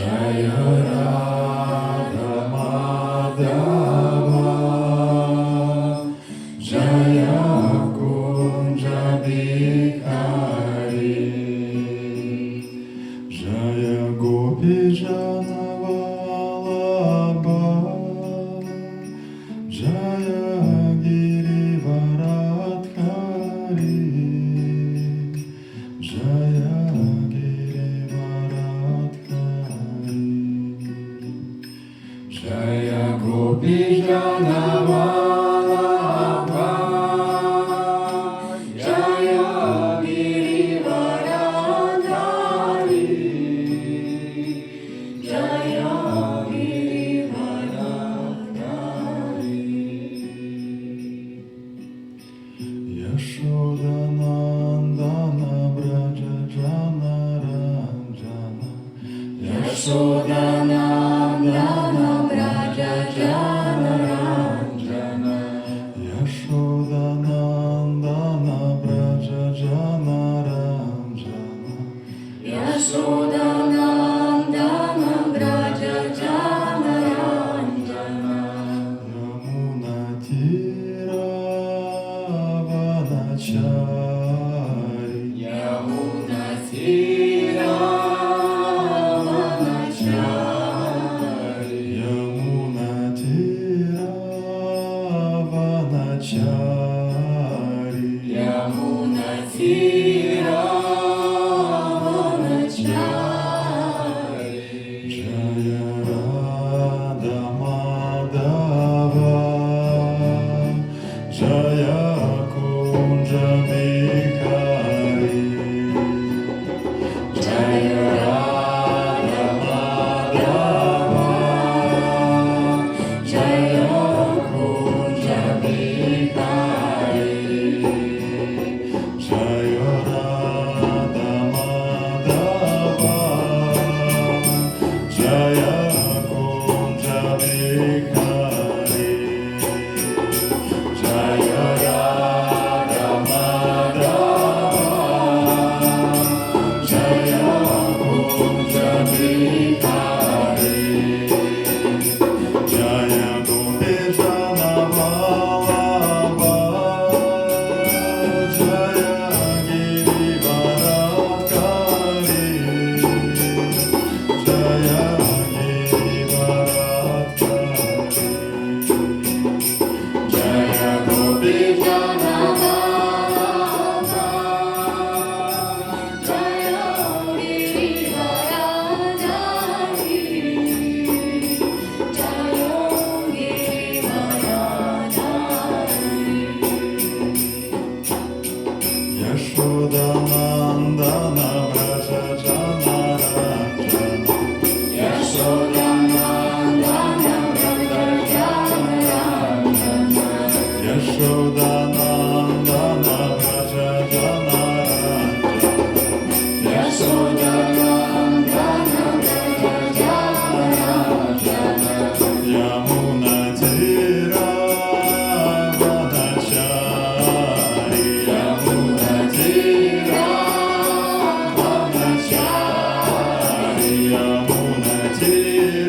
Jaya Radha Madhava Jaya Kunja Bihari Jaya Gopi Jana Vallabha Jaya Girivaradhari Jaya Girivaradhari Jaya Gopi Jana Vallabha Jaya Girivaradhari Jaya Girivaradhari Yashodanandana Braja Jana Ranjana Yashodanandana Braja Jana Ranjana Yashodanandana Braja Jana Ranjana Yashodanandana Braja Jana Ranjana Yamuna Tiravanachari Yamuna Tiravanachari Yamuna Tiravanachari Yamuna Tiravanachari Jaya Radha Madhava Jaya Kunja Bihari Jaya Radha Madhava Jaya Kunja Bihari Jaya Radha Madhava Jaya Kunja Bihari Jaya Radha Madhava Jaya Kunja Bihari Jaya Gopi Jana Vallabha Jaya Girivaradhari Jaya Girivaradhari Jaya Gopi Jana Vallabha Jaya Girivaradhari Jaya Girivaradhari Yashodanandana Braja Jana Ranjana Yashodanandana Braja Jana Ranjana Yashodanandana Braja Jana Ranjana Yashodanandana Braja Jana Ranjana Yamuna Tiravanachari Yamuna Tiravanachari Yamuna Tiravanachari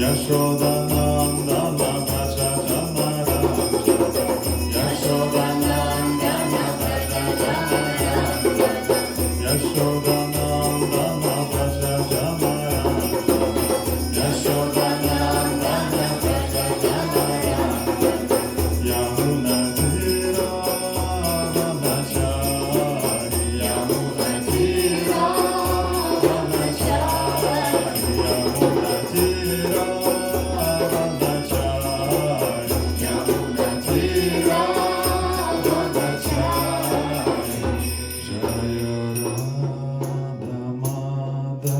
Yashodanandana Vraja Janaranja Yashodanandana Vraja Janaranja Yashodanandana Vraja Janaranja Yashodanandana Vraja Janaranja Yamuna Tira Vanachari Yamuna Tira Vanachari Yamuna Tira Vanachari Yamuna Tira Vanachari Jaya Radha Madhava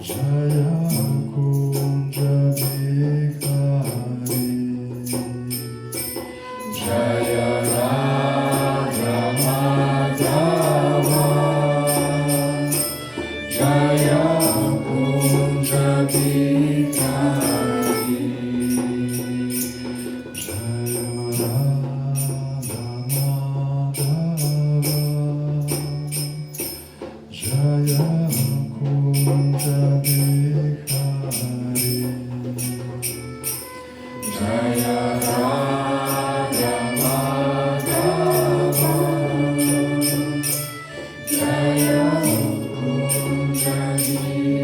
Jaya Kunja Bihari Jaya Radha Madhava Jaya Kunja Bihari Jaya Radha Madhava Jaya Kunja Bihari Jaya Radha Madhava Jaya Kunja Bihari